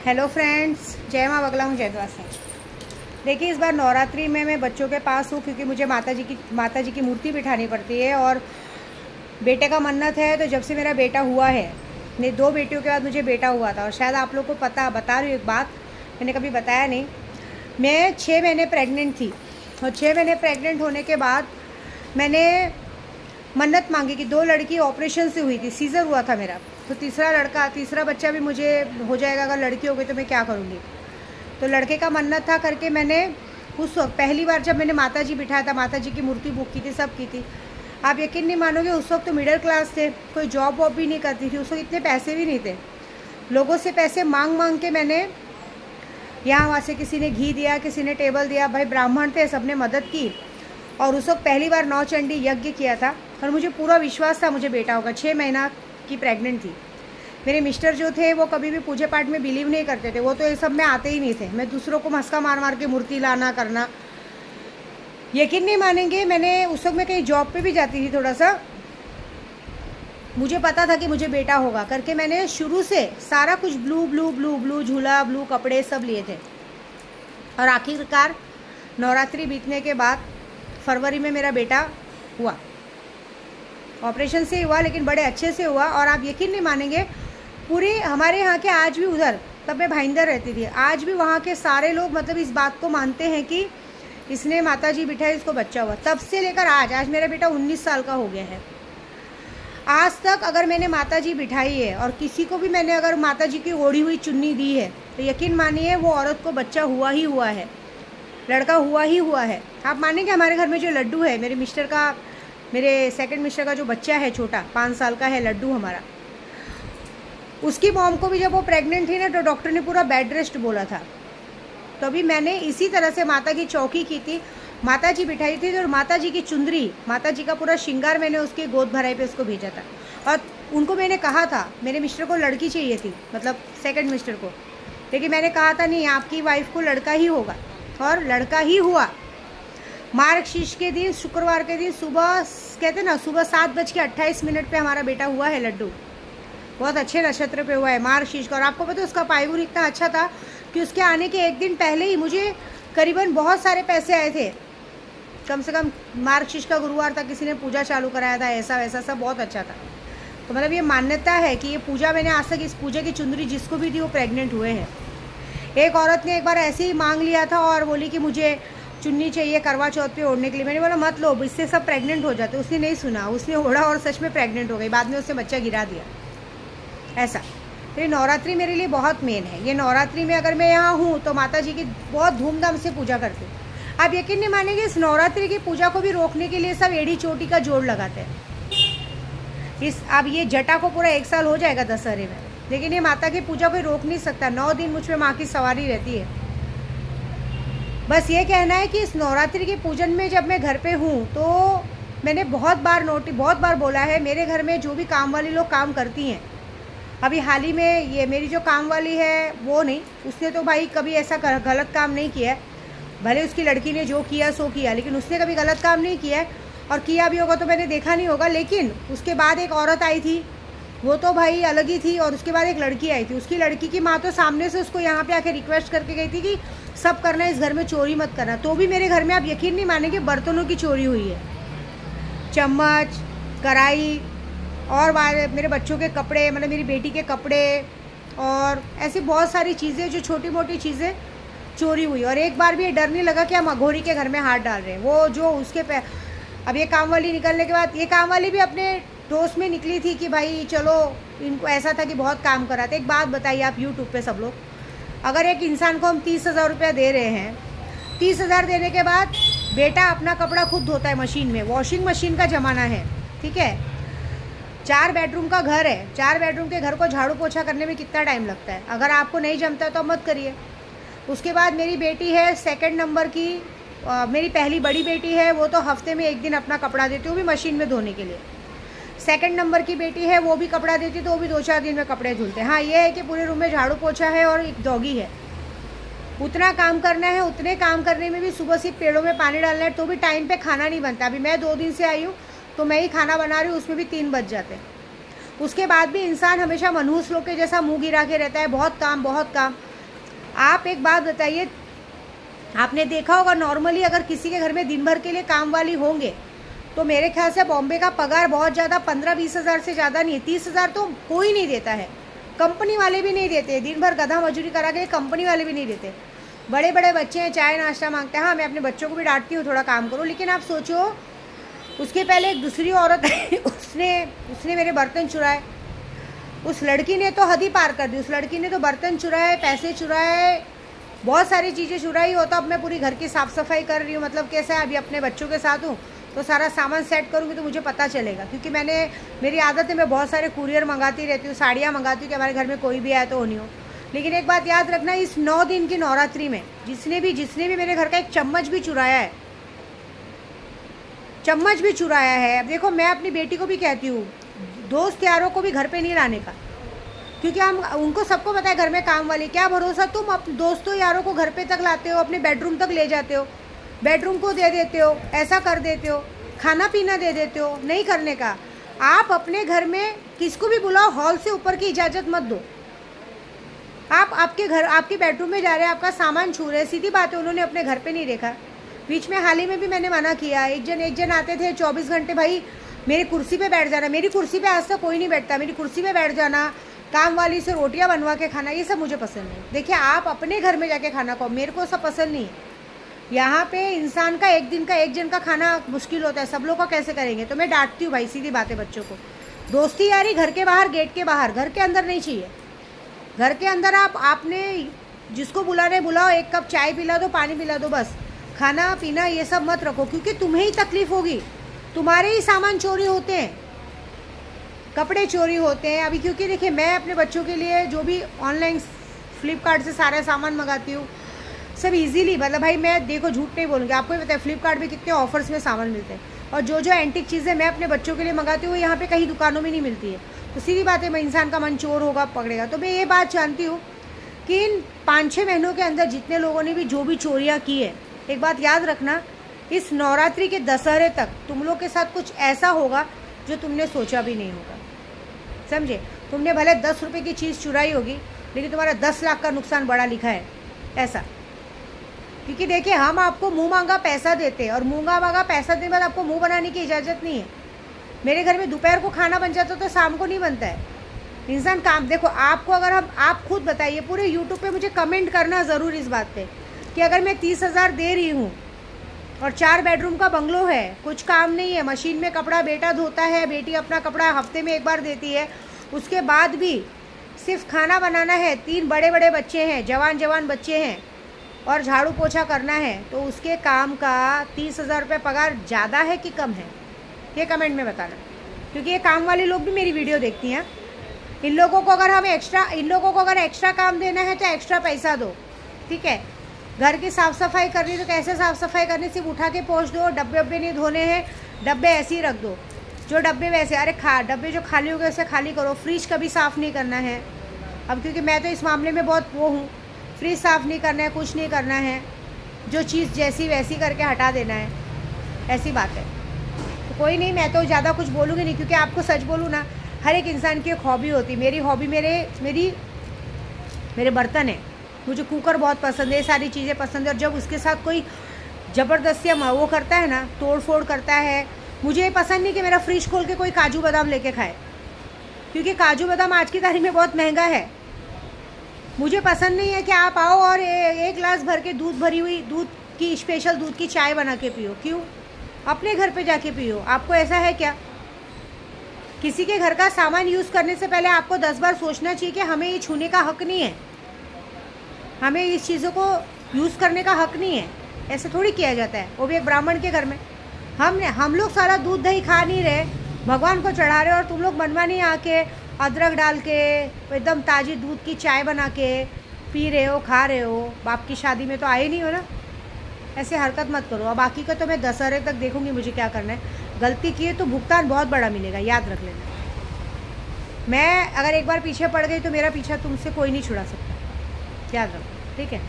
Hello friends, जय माँ बगला हूँ जयद्वार से। देखिए, इस बार नवरात्रि में मैं बच्चों के पास हूँ क्योंकि मुझे माता जी की मूर्ति बिठानी पड़ती है और बेटे का मन्नत है। तो जब से मेरा बेटा हुआ है, मेरी 2 बेटियों के बाद मुझे बेटा हुआ था और शायद आप लोग को बता रही हूँ एक बात, मैंने कभी बताया नहीं। मैं 6 महीने प्रेग्नेंट थी और 6 महीने प्रेग्नेंट होने के बाद मैंने मन्नत मांगी कि 2 लड़की ऑपरेशन से हुई थी, सीज़र हुआ था मेरा। तो तीसरा बच्चा भी मुझे हो जाएगा, अगर लड़की हो गई तो मैं क्या करूँगी। तो लड़के का मन्नत था करके मैंने उस वक्त पहली बार जब मैंने माता जी बिठाया था, माता जी की मूर्ति बुक की थी, सब की थी। आप यकीन नहीं मानोगे, उस वक्त तो मिडिल क्लास थे, कोई जॉब वॉब भी नहीं करती थी, उस वक्त इतने पैसे भी नहीं थे। लोगों से पैसे मांग के मैंने यहाँ वहाँ से, किसी ने घी दिया, किसी ने टेबल दिया, भाई ब्राह्मण थे, सबने मदद की। और उस वक्त पहली बार 9 चंडी यज्ञ किया था और मुझे पूरा विश्वास था मुझे बेटा होगा। 6 महीना की प्रेग्नेंट थी। मेरे मिस्टर जो थे वो कभी भी पूजा पाठ में बिलीव नहीं करते थे, वो तो ये सब में आते ही नहीं थे। मैं दूसरों को मस्का मार के मूर्ति लाना करना, यकीन नहीं मानेंगे। मैंने उस वक्त मैं कहीं जॉब पे भी जाती थी, थोड़ा सा मुझे पता था कि मुझे बेटा होगा करके मैंने शुरू से सारा कुछ ब्लू झूला, ब्लू कपड़े सब लिए थे। और आखिरकार नवरात्रि बीतने के बाद फरवरी में मेरा बेटा हुआ। ऑपरेशन से हुआ लेकिन बड़े अच्छे से हुआ। और आप यकीन नहीं मानेंगे, पूरे हमारे यहाँ के आज भी, उधर तब मैं भाईंदर रहती थी, आज भी वहाँ के सारे लोग मतलब इस बात को मानते हैं कि इसने माता जी बिठाई, इसको बच्चा हुआ। तब से लेकर आज मेरा बेटा 19 साल का हो गया है। आज तक अगर मैंने माता जी बिठाई है और किसी को भी मैंने अगर माता जी की ओढ़ी हुई चुन्नी दी है तो यकीन मानिए वो औरत को बच्चा हुआ ही हुआ है, लड़का हुआ ही हुआ है। आप मानेंगे, हमारे घर में जो लड्डू है, मेरे सेकंड मिस्टर का जो बच्चा है छोटा, 5 साल का है लड्डू हमारा, उसकी मॉम को भी जब वो प्रेग्नेंट थी ना तो डॉक्टर ने पूरा बेड रेस्ट बोला था। तो अभी मैंने इसी तरह से माता की चौकी की थी, माता जी बिठाई थी और माता जी की चुंदरी, माता जी का पूरा श्रृंगार मैंने उसके गोद भराई पे उसको भेजा था। और उनको मैंने कहा था, मेरे मिस्टर को लड़की चाहिए थी, मतलब सेकंड मिस्टर को, लेकिन मैंने कहा था नहीं, आपकी वाइफ को लड़का ही होगा, और लड़का ही हुआ। मार्गशीर्ष के दिन, शुक्रवार के दिन सुबह, कहते ना, सुबह 7:28 पे हमारा बेटा हुआ है लड्डू। बहुत अच्छे नक्षत्र पे हुआ है मार्गशीर्ष का। और आपको पता है उसका पायगुण इतना अच्छा था कि उसके आने के 1 दिन पहले ही मुझे करीबन बहुत सारे पैसे आए थे। कम से कम मार्गशीर्ष का गुरुवार था, किसी ने पूजा चालू कराया था, ऐसा वैसा सब बहुत अच्छा था। तो मतलब ये मान्यता है कि ये पूजा मैंने आज तक, इस पूजा की चुंदरी जिसको भी दी वो प्रेग्नेंट हुए हैं। एक औरत ने एक बार ऐसे ही मांग लिया था और बोली कि मुझे चुन्नी चाहिए करवा चौथ पे ओढ़ने के लिए। मैंने बोला मत लो, इससे सब प्रेग्नेंट हो जाते। उसने नहीं सुना, उसने ओढ़ा और सच में प्रेग्नेंट हो गई। बाद में उसने बच्चा गिरा दिया। ऐसा तो ये नवरात्रि मेरे लिए बहुत मेन है। ये नवरात्रि में अगर मैं यहाँ हूँ तो माता जी की बहुत धूमधाम से पूजा करती हूँ। आप यकीन नहीं मानेंगे, इस नवरात्रि की पूजा को भी रोकने के लिए सब एड़ी चोटी का जोड़ लगाते हैं। अब ये जटा को पूरा 1 साल हो जाएगा दशहरे में, लेकिन ये माता की पूजा कोई रोक नहीं सकता। 9 दिन मुझ पर माँ की सवारी रहती है। बस ये कहना है कि इस नवरात्रि के पूजन में जब मैं घर पे हूँ तो मैंने बहुत बार बोला है, मेरे घर में जो भी काम वाली लोग काम करती हैं, अभी हाल ही में ये मेरी जो काम वाली है वो नहीं, उसने तो भाई कभी ऐसा गलत काम नहीं किया है। भले उसकी लड़की ने जो किया सो किया, लेकिन उसने कभी गलत काम नहीं किया है। और किया भी होगा तो मैंने देखा नहीं होगा। लेकिन उसके बाद एक औरत आई थी, वो तो भाई अलग ही थी। और उसके बाद एक लड़की आई थी, उसकी लड़की की माँ तो सामने से उसको यहाँ पे आके रिक्वेस्ट करके गई थी कि सब करना, इस घर में चोरी मत करना। तो भी मेरे घर में आप यकीन नहीं मानेंगे, बर्तनों की चोरी हुई है, चम्मच, कढ़ाई, और मेरे बच्चों के कपड़े, मतलब मेरी बेटी के कपड़े, और ऐसी बहुत सारी चीज़ें जो छोटी मोटी चीज़ें चोरी हुई। और एक बार भी ये डर नहीं लगा कि हम अघोरी के घर में हाथ डाल रहे हैं। वो जो उसके अब ये काम वाली निकलने के बाद, ये काम वाली भी अपने दोस्त में निकली थी कि भाई चलो, इनको ऐसा था कि बहुत काम करा था। एक बात बताइए आप यूट्यूब पे सब लोग, अगर एक इंसान को हम 30,000 रुपया दे रहे हैं, 30,000 देने के बाद बेटा अपना कपड़ा खुद धोता है मशीन में, वॉशिंग मशीन का ज़माना है, ठीक है। 4 बेडरूम का घर है, 4 बेडरूम के घर को झाड़ू पोछा करने में कितना टाइम लगता है। अगर आपको नहीं जमता तो मत करिए। उसके बाद मेरी बेटी है 2nd नंबर की, मेरी पहली बड़ी बेटी है, वो तो हफ्ते में 1 दिन अपना कपड़ा देती है, वो भी मशीन में धोने के लिए। 2nd नंबर की बेटी है, वो भी कपड़ा देती, तो वो भी 2-4 दिन में कपड़े धुलते हैं। हाँ, ये है कि पूरे रूम में झाड़ू पोछा है और एक डॉगी है, उतना काम करना है। उतने काम करने में भी सुबह सिर्फ पेड़ों में पानी डालना है, तो भी टाइम पे खाना नहीं बनता। अभी मैं 2 दिन से आई हूँ तो मैं ही खाना बना रही हूँ, उसमें भी 3 बज जाते हैं। उसके बाद भी इंसान हमेशा मनहूस लोग के जैसा मुँह गिरा के रहता है, बहुत काम बहुत काम। आप एक बात बताइए, आपने देखा होगा नॉर्मली अगर किसी के घर में दिन भर के लिए काम वाली होंगे तो मेरे ख्याल से बॉम्बे का पगार बहुत ज़्यादा 15-20 हज़ार से ज़्यादा नहीं है। 30 हज़ार तो कोई नहीं देता है, कंपनी वाले भी नहीं देते, दिन भर गधा मजदूरी करा के कंपनी वाले भी नहीं देते। बड़े बड़े बच्चे हैं, चाय नाश्ता मांगते हैं। हाँ, मैं अपने बच्चों को भी डांटती हूँ थोड़ा काम करो, लेकिन आप सोचो उसके पहले एक दूसरी औरत उसने मेरे बर्तन चुराए। उस लड़की ने तो हद ही पार कर दी। उस लड़की ने तो बर्तन चुराए, पैसे चुराए, बहुत सारी चीज़ें चुराई हो। तो अब मैं पूरी घर की साफ़ सफाई कर रही हूँ। मतलब कैसा है, अभी अपने बच्चों के साथ हूँ तो सारा सामान सेट करूँगी तो मुझे पता चलेगा, क्योंकि मेरी आदत है, मैं बहुत सारे कुरियर मंगाती रहती हूँ, साड़ियाँ मंगाती हूँ कि हमारे घर में कोई भी आए तो होनी हो। लेकिन एक बात याद रखना, इस 9 दिन की नवरात्रि में जिसने भी मेरे घर का एक चम्मच भी चुराया है, अब देखो मैं अपनी बेटी को भी कहती हूँ दोस्त यारों को भी घर पे नहीं लाने का, क्योंकि हम उनको सबको पता है घर में काम वाली। क्या भरोसा तुम अपने दोस्तों यारों को घर पे तक लाते हो, अपने बेडरूम तक ले जाते हो, बेडरूम को दे देते हो, ऐसा कर देते हो, खाना पीना दे देते हो। नहीं करने का। आप अपने घर में किसको भी बुलाओ, हॉल से ऊपर की इजाज़त मत दो। आप आपके बेडरूम में जा रहे हैं, आपका सामान छू रहे हैं, सीधी बात है, उन्होंने अपने घर पे नहीं देखा। बीच में हाल ही में भी मैंने मना किया। एक जन आते थे 24 घंटे, भाई मेरी कुर्सी पे बैठ जाना। मेरी कुर्सी पे आज तक कोई नहीं बैठता। मेरी कुर्सी पे बैठ जाना, काम वाली से रोटियां बनवा के खाना, ये सब मुझे पसंद नहीं। देखिए, आप अपने घर में जाके खाना खाओ, मेरे को सब पसंद नहीं है। यहाँ पे इंसान का एक जन का खाना मुश्किल होता है, सब लोग का कैसे करेंगे। तो मैं डांटती हूँ भाई, सीधी बात है। बच्चों को दोस्ती यारी घर के बाहर, गेट के बाहर, घर के अंदर नहीं चाहिए। घर के अंदर आपने जिसको बुलाने बुलाओ, एक कप चाय पिला दो, पानी पिला दो, बस। खाना पीना ये सब मत रखो, क्योंकि तुम्हें ही तकलीफ होगी। तुम्हारे ही सामान चोरी होते हैं, कपड़े चोरी होते हैं। अभी क्योंकि देखिए, मैं अपने बच्चों के लिए जो भी ऑनलाइन फ्लिपकार्ट से सारा सामान मंगाती हूँ, सब इजीली, मतलब भाई मैं देखो झूठ नहीं बोलूँगी, आपको ही पता है फ्लिपकार्ट में कितने ऑफर्स में सामान मिलते हैं। और जो एंटिक चीज़ें मैं अपने बच्चों के लिए मंगाती हूँ, यहाँ पे कहीं दुकानों में नहीं मिलती है। तो सीधी बात है, मैं इंसान का मन चोर होगा, पकड़ेगा। तो मैं ये बात जानती हूँ कि इन 5-6 महीनों के अंदर जितने लोगों ने भी जो भी चोरियाँ की है, एक बात याद रखना, इस नवरात्रि के दशहरे तक तुम लोग के साथ कुछ ऐसा होगा जो तुमने सोचा भी नहीं होगा। समझे? तुमने भले 10 रुपये की चीज़ चुराई होगी, लेकिन तुम्हारा 10 लाख का नुकसान बड़ा लिखा है, ऐसा। क्योंकि देखिए, हम आपको मुंह मांगा पैसा देते हैं, और मुंह मांगा पैसा देने के बाद आपको मुंह बनाने की इजाज़त नहीं है। मेरे घर में दोपहर को खाना बन जाता तो शाम को नहीं बनता है। इंसान काम, देखो आपको, अगर आप खुद बताइए, पूरे यूट्यूब पे मुझे कमेंट करना ज़रूर इस बात पे कि अगर मैं 30 हज़ार दे रही हूँ और 4 बेडरूम का बंगलो है, कुछ काम नहीं है, मशीन में कपड़ा बेटा धोता है, बेटी अपना कपड़ा हफ्ते में एक बार देती है, उसके बाद भी सिर्फ खाना बनाना है, 3 बड़े बड़े बच्चे हैं, जवान बच्चे हैं, और झाड़ू पोछा करना है, तो उसके काम का 30 हज़ार रुपये पगार ज़्यादा है कि कम है? ये कमेंट में बताना, क्योंकि ये काम वाले लोग भी मेरी वीडियो देखती हैं। इन लोगों को अगर एक्स्ट्रा काम देना है तो एक्स्ट्रा पैसा दो, ठीक है। घर की साफ़ सफाई करनी तो कैसे साफ़ सफाई करनी, सिर्फ उठा के पोंछ दो, डब्बे नहीं धोने हैं, डब्बे ऐसे ही रख दो, जो डब्बे वैसे, अरे डब्बे जो खाली हो गए उसे खाली करो। फ्रिज कभी साफ़ नहीं करना है, अब क्योंकि मैं तो इस मामले में बहुत वो हूँ, फ्रिज साफ़ नहीं करना है, कुछ नहीं करना है, जो चीज़ जैसी वैसी करके हटा देना है, ऐसी बात है। तो कोई नहीं, मैं तो ज़्यादा कुछ बोलूँगी नहीं, क्योंकि आपको सच बोलूँ ना, हर एक इंसान की एक हॉबी होती है। मेरी हॉबी मेरे बर्तन है, मुझे कुकर बहुत पसंद है, ये सारी चीज़ें पसंद है। और जब उसके साथ कोई ज़बरदस्ती वो करता है ना, तोड़ फोड़ करता है, मुझे ये पसंद नहीं कि मेरा फ्रिज खोल के कोई काजू बादाम लेके खाए, क्योंकि काजू बादाम आज की तारीख में बहुत महंगा है। मुझे पसंद नहीं है कि आप आओ और एक गिलास भर के दूध की स्पेशल दूध की चाय बना के पियो। क्यों? अपने घर पे जाके पियो। आपको ऐसा है क्या? किसी के घर का सामान यूज़ करने से पहले आपको 10 बार सोचना चाहिए कि हमें ये छूने का हक नहीं है, हमें इस चीज़ों को यूज़ करने का हक नहीं है। ऐसे थोड़ी किया जाता है, वो भी एक ब्राह्मण के घर में। हम लोग सारा दूध दही खा नहीं रहे, भगवान को चढ़ा रहे, और तुम लोग मनमानी आके अदरक डाल के एकदम ताज़ी दूध की चाय बना के पी रहे हो, खा रहे हो। बाप की शादी में तो आए नहीं हो ना, ऐसे हरकत मत करो। और बाकी का तो मैं दशहरे तक देखूंगी मुझे क्या करना है। गलती की है तो भुगतान बहुत बड़ा मिलेगा, याद रख लेना। मैं अगर एक बार पीछे पड़ गई तो मेरा पीछा तुमसे कोई नहीं छुड़ा सकता, याद रखो, ठीक है।